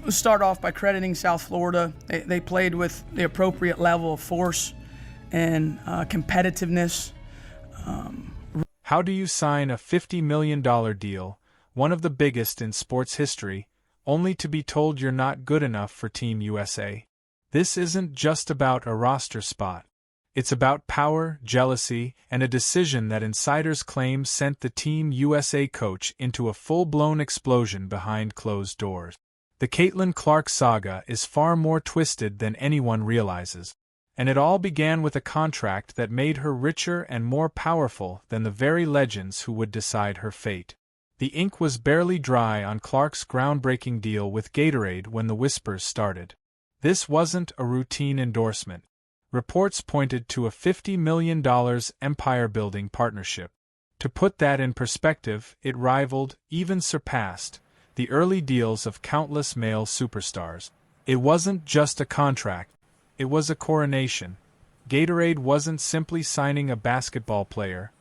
Let's start off by crediting South Florida. They played with the appropriate level of force and competitiveness. How do you sign a $50 million deal, one of the biggest in sports history, only to be told you're not good enough for Team USA? This isn't just about a roster spot. It's about power, jealousy, and a decision that insiders claim sent the Team USA coach into a full-blown explosion behind closed doors. The Caitlin Clark saga is far more twisted than anyone realizes, and it all began with a contract that made her richer and more powerful than the very legends who would decide her fate. The ink was barely dry on Clark's groundbreaking deal with Gatorade when the whispers started. This wasn't a routine endorsement. Reports pointed to a $50 million empire-building partnership. To put that in perspective, it rivaled, even surpassed, the early deals of countless male superstars. It wasn't just a contract, it was a coronation. Gatorade wasn't simply signing a basketball player,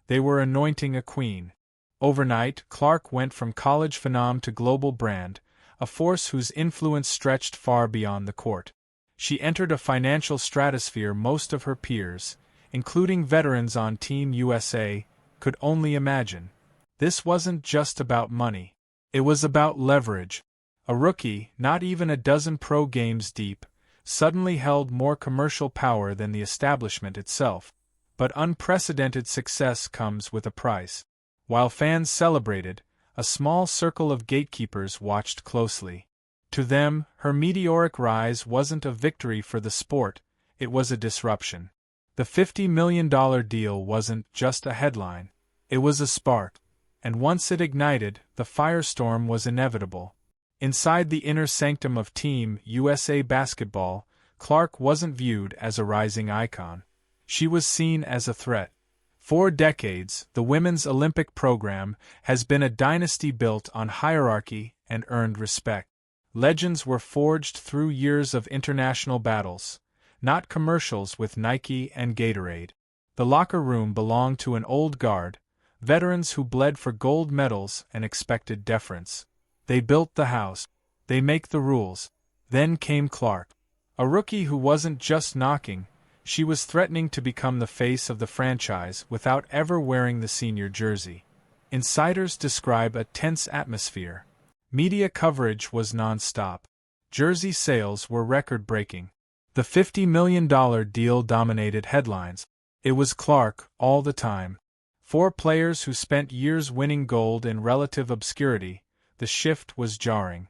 they were anointing a queen. Overnight, Clark went from college phenom to global brand, a force whose influence stretched far beyond the court. She entered a financial stratosphere most of her peers, including veterans on Team USA, could only imagine. This wasn't just about money. It was about leverage. A rookie, not even a dozen pro games deep, suddenly held more commercial power than the establishment itself. But unprecedented success comes with a price. While fans celebrated, a small circle of gatekeepers watched closely. To them, her meteoric rise wasn't a victory for the sport, it was a disruption. The $50 million deal wasn't just a headline, it was a spark. And once it ignited, the firestorm was inevitable. Inside the inner sanctum of Team USA basketball, Clark wasn't viewed as a rising icon. She was seen as a threat. For decades, the women's Olympic program has been a dynasty built on hierarchy and earned respect. Legends were forged through years of international battles, not commercials with Nike and Gatorade. The locker room belonged to an old guard, veterans who bled for gold medals and expected deference. They built the house. They make the rules. Then came Clark. A rookie who wasn't just knocking, she was threatening to become the face of the franchise without ever wearing the senior jersey. Insiders describe a tense atmosphere. Media coverage was non-stop. Jersey sales were record-breaking. The $50 million deal dominated headlines. It was Clark all the time. For players who spent years winning gold in relative obscurity, the shift was jarring.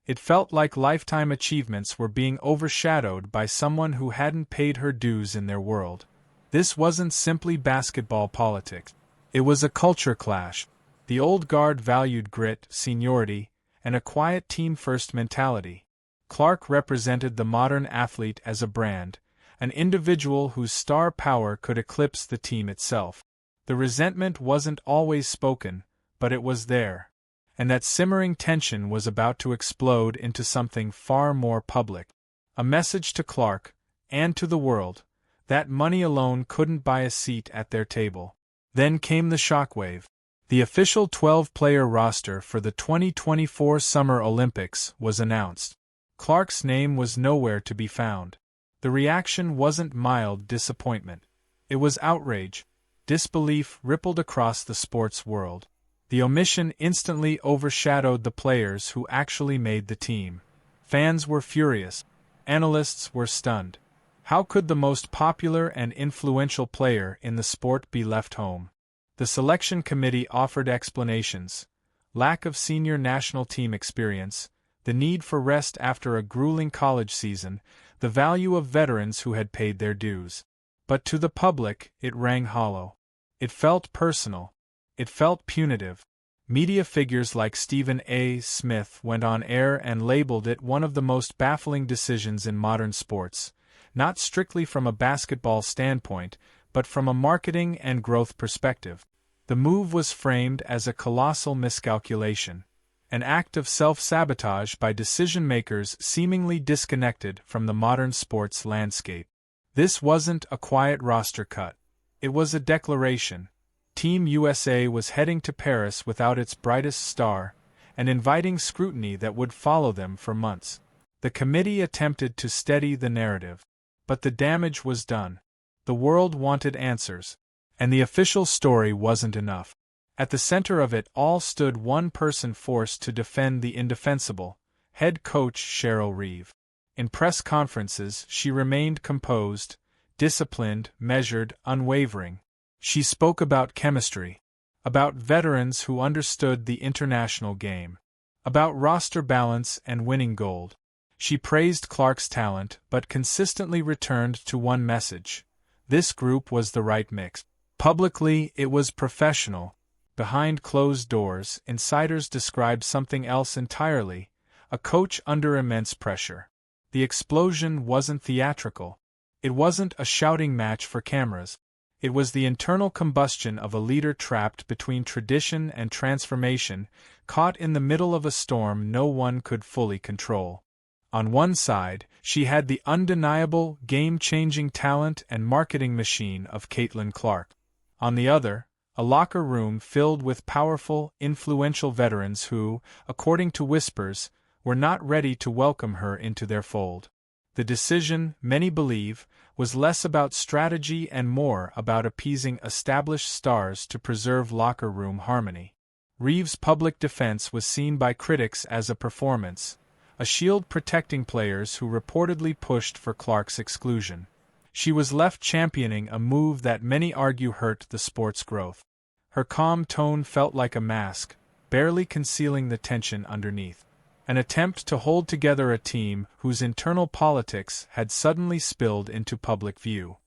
It felt like lifetime achievements were being overshadowed by someone who hadn't paid her dues in their world. This wasn't simply basketball politics. It was a culture clash. The old guard valued grit, seniority, and a quiet team-first mentality. Clark represented the modern athlete as a brand, an individual whose star power could eclipse the team itself. The resentment wasn't always spoken, but it was there. And that simmering tension was about to explode into something far more public. A message to Clark, and to the world, that money alone couldn't buy a seat at their table. Then came the shockwave. The official 12-player roster for the 2024 Summer Olympics was announced. Clark's name was nowhere to be found. The reaction wasn't mild disappointment. It was outrage. Disbelief rippled across the sports world. The omission instantly overshadowed the players who actually made the team. Fans were furious. Analysts were stunned. How could the most popular and influential player in the sport be left home? The selection committee offered explanations: lack of senior national team experience, the need for rest after a grueling college season, the value of veterans who had paid their dues. But to the public, it rang hollow. It felt personal. It felt punitive. Media figures like Stephen A. Smith went on air and labeled it one of the most baffling decisions in modern sports, not strictly from a basketball standpoint, but from a marketing and growth perspective. The move was framed as a colossal miscalculation, an act of self-sabotage by decision-makers seemingly disconnected from the modern sports landscape. This wasn't a quiet roster cut. It was a declaration. Team USA was heading to Paris without its brightest star, and inviting scrutiny that would follow them for months. The committee attempted to steady the narrative, but the damage was done. The world wanted answers, and the official story wasn't enough. At the center of it all stood one person forced to defend the indefensible, head coach Cheryl Reeve. In press conferences, she remained composed, disciplined, measured, unwavering. She spoke about chemistry, about veterans who understood the international game, about roster balance and winning gold. She praised Clark's talent but consistently returned to one message: this group was the right mix. Publicly, it was professional. Behind closed doors, insiders described something else entirely: a coach under immense pressure. The explosion wasn't theatrical. It wasn't a shouting match for cameras. It was the internal combustion of a leader trapped between tradition and transformation, caught in the middle of a storm no one could fully control. On one side, she had the undeniable, game-changing talent and marketing machine of Caitlin Clark. On the other, a locker room filled with powerful, influential veterans who, according to whispers, were not ready to welcome her into their fold. The decision, many believe, was less about strategy and more about appeasing established stars to preserve locker room harmony. Reeve's public defense was seen by critics as a performance, a shield protecting players who reportedly pushed for Clark's exclusion. She was left championing a move that many argue hurt the sport's growth. Her calm tone felt like a mask, barely concealing the tension underneath. An attempt to hold together a team whose internal politics had suddenly spilled into public view.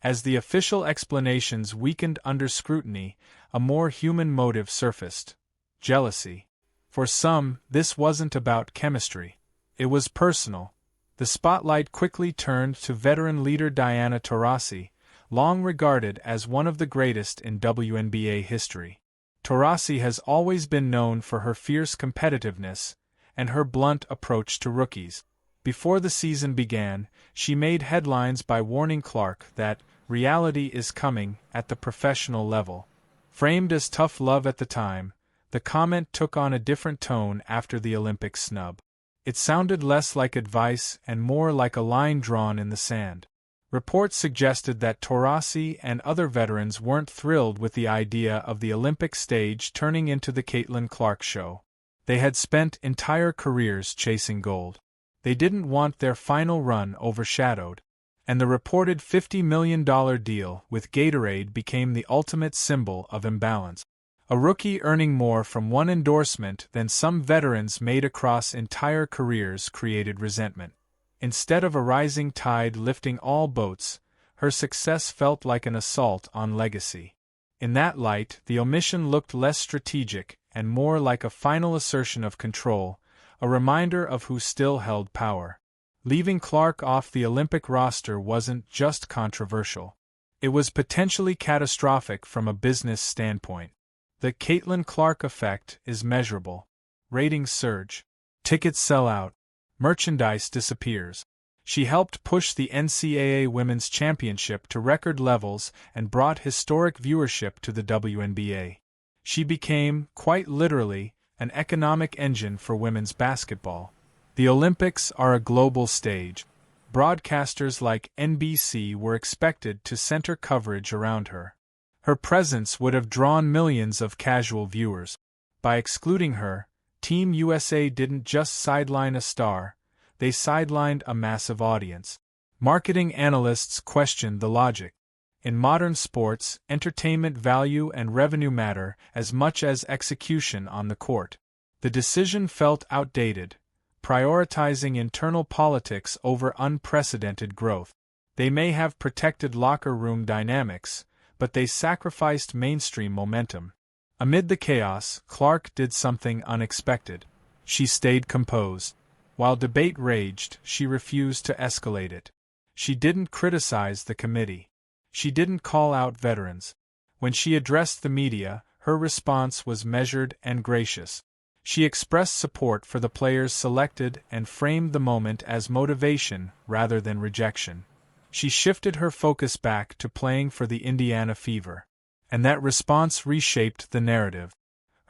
As the official explanations weakened under scrutiny, a more human motive surfaced: jealousy. For some, this wasn't about chemistry. It was personal. The spotlight quickly turned to veteran leader Diana Taurasi, long regarded as one of the greatest in WNBA history. Taurasi has always been known for her fierce competitiveness and her blunt approach to rookies. Before the season began, she made headlines by warning Clark that reality is coming at the professional level. Framed as tough love at the time, the comment took on a different tone after the Olympic snub. It sounded less like advice and more like a line drawn in the sand. Reports suggested that Taurasi and other veterans weren't thrilled with the idea of the Olympic stage turning into the Caitlin Clark show. They had spent entire careers chasing gold. They didn't want their final run overshadowed. And the reported $50 million deal with Gatorade became the ultimate symbol of imbalance. A rookie earning more from one endorsement than some veterans made across entire careers created resentment. Instead of a rising tide lifting all boats, her success felt like an assault on legacy. In that light, the omission looked less strategic and more like a final assertion of control, a reminder of who still held power. Leaving Clark off the Olympic roster wasn't just controversial. It was potentially catastrophic from a business standpoint. The Caitlin Clark effect is measurable. Ratings surge. Tickets sell out. Merchandise disappears. She helped push the NCAA Women's Championship to record levels and brought historic viewership to the WNBA. She became, quite literally, an economic engine for women's basketball. The Olympics are a global stage. Broadcasters like NBC were expected to center coverage around her. Her presence would have drawn millions of casual viewers. By excluding her, Team USA didn't just sideline a star, they sidelined a massive audience. Marketing analysts questioned the logic. In modern sports, entertainment value and revenue matter as much as execution on the court. The decision felt outdated, prioritizing internal politics over unprecedented growth. They may have protected locker room dynamics, but they sacrificed mainstream momentum. Amid the chaos, Clark did something unexpected. She stayed composed. While debate raged, she refused to escalate it. She didn't criticize the committee. She didn't call out veterans. When she addressed the media, her response was measured and gracious. She expressed support for the players selected and framed the moment as motivation rather than rejection. She shifted her focus back to playing for the Indiana Fever. And that response reshaped the narrative.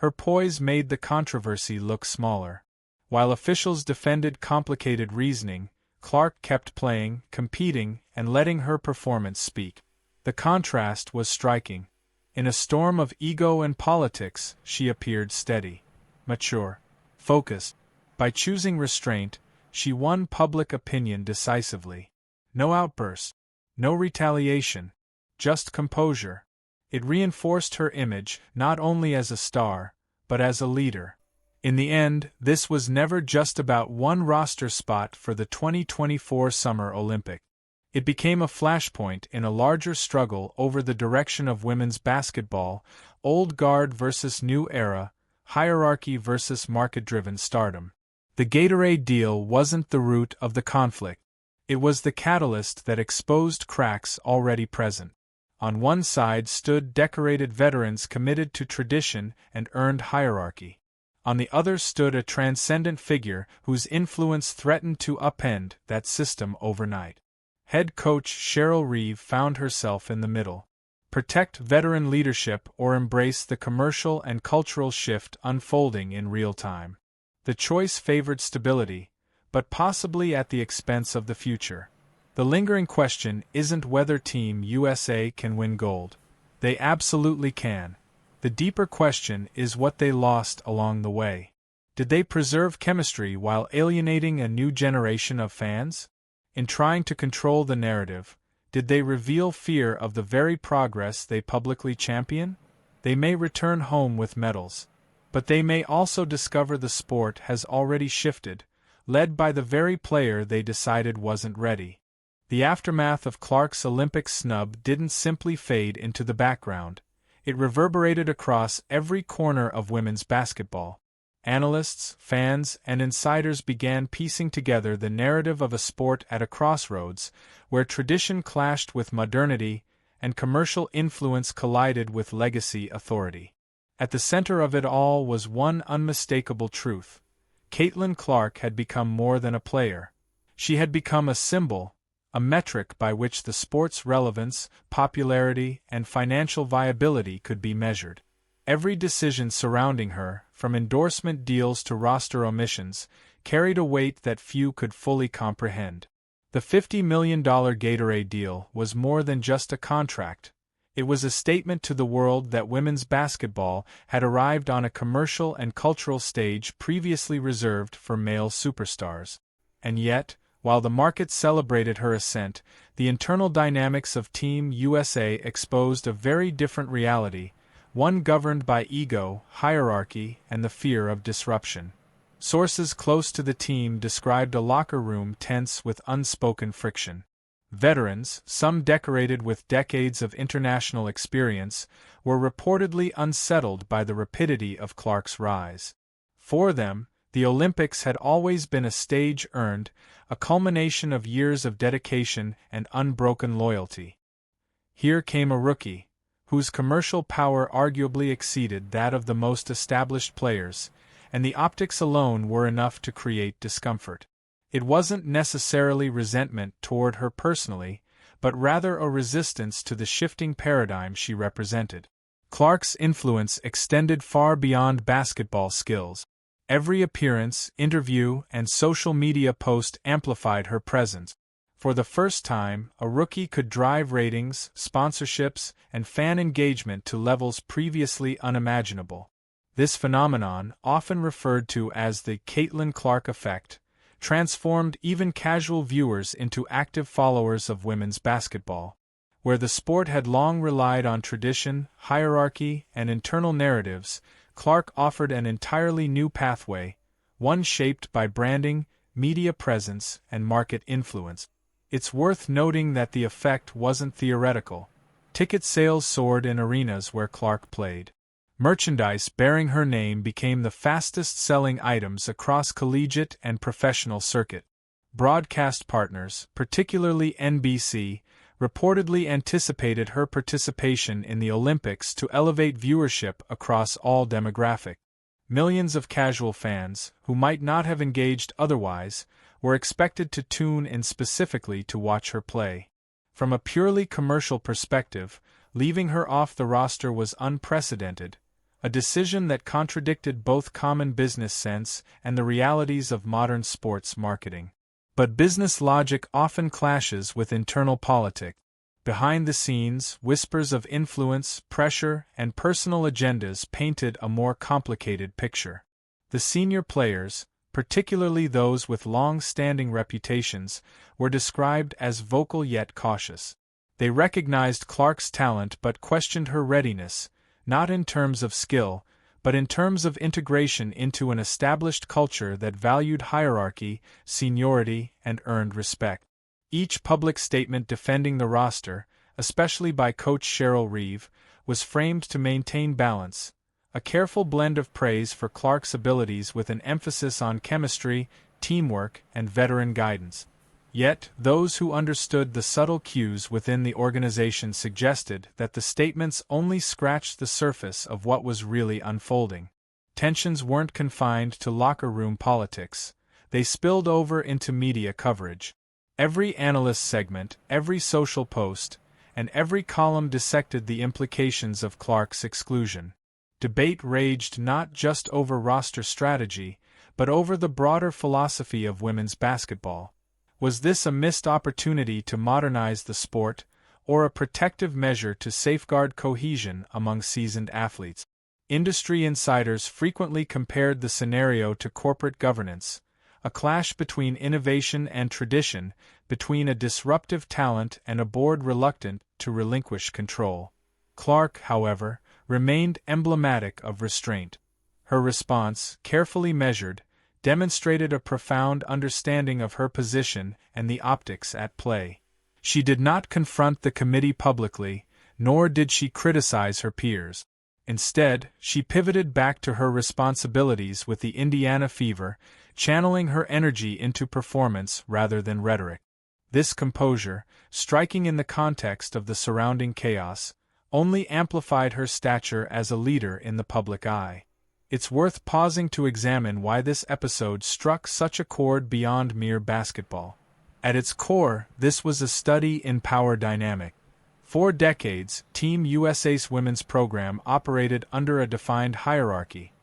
Her poise made the controversy look smaller. While officials defended complicated reasoning, Clark kept playing, competing, and letting her performance speak. The contrast was striking. In a storm of ego and politics, she appeared steady, mature, focused. By choosing restraint, she won public opinion decisively. No outbursts, no retaliation, just composure. It reinforced her image not only as a star, but as a leader. In the end, this was never just about one roster spot for the 2024 Summer Olympics. It became a flashpoint in a larger struggle over the direction of women's basketball, old guard versus new era, hierarchy versus market-driven stardom. The Gatorade deal wasn't the root of the conflict. It was the catalyst that exposed cracks already present. On one side stood decorated veterans committed to tradition and earned hierarchy. On the other stood a transcendent figure whose influence threatened to upend that system overnight. Head coach Cheryl Reeve found herself in the middle. Protect veteran leadership or embrace the commercial and cultural shift unfolding in real time. The choice favored stability, but possibly at the expense of the future. The lingering question isn't whether Team USA can win gold. They absolutely can. The deeper question is what they lost along the way. Did they preserve chemistry while alienating a new generation of fans? In trying to control the narrative, did they reveal fear of the very progress they publicly champion? They may return home with medals, but they may also discover the sport has already shifted, led by the very player they decided wasn't ready. The aftermath of Clark's Olympic snub didn't simply fade into the background. It reverberated across every corner of women's basketball. Analysts, fans, and insiders began piecing together the narrative of a sport at a crossroads, where tradition clashed with modernity, and commercial influence collided with legacy authority. At the center of it all was one unmistakable truth. Caitlin Clark had become more than a player. She had become a symbol, a metric by which the sport's relevance, popularity, and financial viability could be measured. Every decision surrounding her, from endorsement deals to roster omissions, carried a weight that few could fully comprehend. The $50 million Gatorade deal was more than just a contract. It was a statement to the world that women's basketball had arrived on a commercial and cultural stage previously reserved for male superstars. And yet, while the market celebrated her ascent, the internal dynamics of Team USA exposed a very different reality, one governed by ego, hierarchy, and the fear of disruption. Sources close to the team described a locker room tense with unspoken friction. Veterans, some decorated with decades of international experience, were reportedly unsettled by the rapidity of Clark's rise. For them, the Olympics had always been a stage earned, a culmination of years of dedication and unbroken loyalty. Here came a rookie, whose commercial power arguably exceeded that of the most established players, and the optics alone were enough to create discomfort. It wasn't necessarily resentment toward her personally, but rather a resistance to the shifting paradigm she represented. Clark's influence extended far beyond basketball skills. Every appearance, interview, and social media post amplified her presence. For the first time, a rookie could drive ratings, sponsorships, and fan engagement to levels previously unimaginable. This phenomenon, often referred to as the Caitlin Clark effect, transformed even casual viewers into active followers of women's basketball. Where the sport had long relied on tradition, hierarchy, and internal narratives, Clark offered an entirely new pathway, one shaped by branding, media presence, and market influence. It's worth noting that the effect wasn't theoretical. Ticket sales soared in arenas where Clark played. Merchandise bearing her name became the fastest-selling items across collegiate and professional circuit. Broadcast partners, particularly NBC, reportedly anticipated her participation in the Olympics to elevate viewership across all demographics. Millions of casual fans, who might not have engaged otherwise, were expected to tune in specifically to watch her play. From a purely commercial perspective, leaving her off the roster was unprecedented, a decision that contradicted both common business sense and the realities of modern sports marketing. But business logic often clashes with internal politics. Behind the scenes, whispers of influence, pressure, and personal agendas painted a more complicated picture. The senior players, particularly those with long-standing reputations, were described as vocal yet cautious. They recognized Clark's talent but questioned her readiness, not in terms of skill, but in terms of integration into an established culture that valued hierarchy, seniority, and earned respect. Each public statement defending the roster, especially by coach Cheryl Reeve, was framed to maintain balance, a careful blend of praise for Clark's abilities with an emphasis on chemistry, teamwork, and veteran guidance. Yet, those who understood the subtle cues within the organization suggested that the statements only scratched the surface of what was really unfolding. Tensions weren't confined to locker room politics, they spilled over into media coverage. Every analyst segment, every social post, and every column dissected the implications of Clark's exclusion. Debate raged not just over roster strategy, but over the broader philosophy of women's basketball. Was this a missed opportunity to modernize the sport, or a protective measure to safeguard cohesion among seasoned athletes? Industry insiders frequently compared the scenario to corporate governance, a clash between innovation and tradition, between a disruptive talent and a board reluctant to relinquish control. Clark, however, remained emblematic of restraint. Her response, carefully measured, demonstrated a profound understanding of her position and the optics at play. She did not confront the committee publicly, nor did she criticize her peers. Instead, she pivoted back to her responsibilities with the Indiana Fever, channeling her energy into performance rather than rhetoric. This composure, striking in the context of the surrounding chaos, only amplified her stature as a leader in the public eye. It's worth pausing to examine why this episode struck such a chord beyond mere basketball. At its core, this was a study in power dynamic. For decades, Team USA's women's program operated under a defined hierarchy.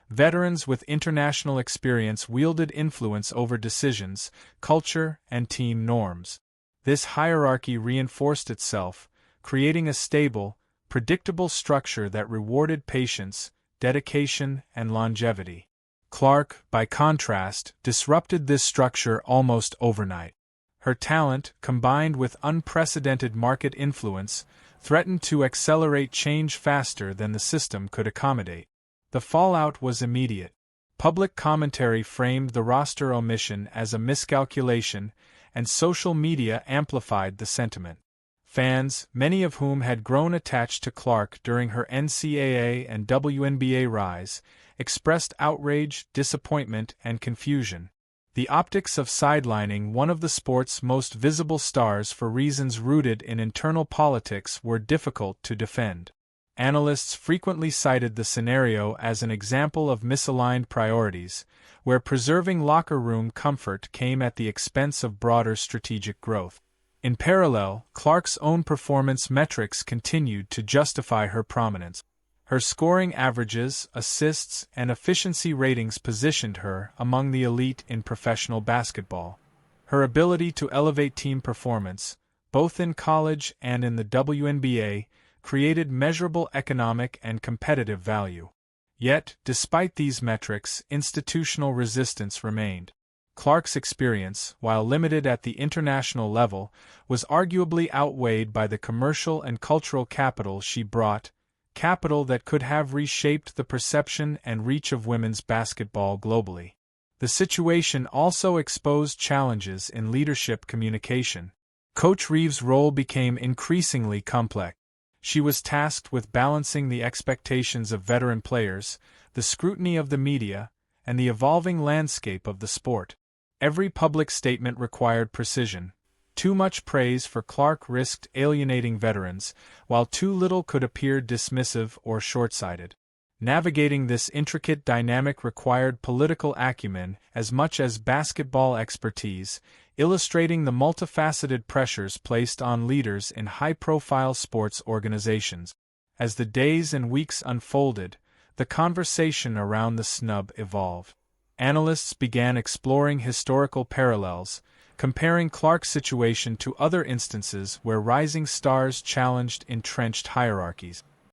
Veterans with international experience wielded influence over decisions, culture, and team norms. This hierarchy reinforced itself, creating a stable, predictable structure that rewarded patience, dedication, and longevity. Clark, by contrast, disrupted this structure almost overnight. Her talent, combined with unprecedented market influence, threatened to accelerate change faster than the system could accommodate. The fallout was immediate. Public commentary framed the roster omission as a miscalculation, and social media amplified the sentiment. Fans, many of whom had grown attached to Clark during her NCAA and WNBA rise, expressed outrage, disappointment, and confusion. The optics of sidelining one of the sport's most visible stars for reasons rooted in internal politics were difficult to defend. Analysts frequently cited the scenario as an example of misaligned priorities, where preserving locker room comfort came at the expense of broader strategic growth. In parallel, Clark's own performance metrics continued to justify her prominence. Her scoring averages, assists, and efficiency ratings positioned her among the elite in professional basketball. Her ability to elevate team performance, both in college and in the WNBA, created measurable economic and competitive value. Yet, despite these metrics, institutional resistance remained. Clark's experience, while limited at the international level, was arguably outweighed by the commercial and cultural capital she brought, capital that could have reshaped the perception and reach of women's basketball globally. The situation also exposed challenges in leadership communication. Coach Reeve's role became increasingly complex. She was tasked with balancing the expectations of veteran players, the scrutiny of the media, and the evolving landscape of the sport. Every public statement required precision. Too much praise for Clark risked alienating veterans, while too little could appear dismissive or short-sighted. Navigating this intricate dynamic required political acumen as much as basketball expertise, illustrating the multifaceted pressures placed on leaders in high-profile sports organizations. As the days and weeks unfolded, the conversation around the snub evolved. Analysts began exploring historical parallels, comparing Clark's situation to other instances where rising stars challenged entrenched hierarchies.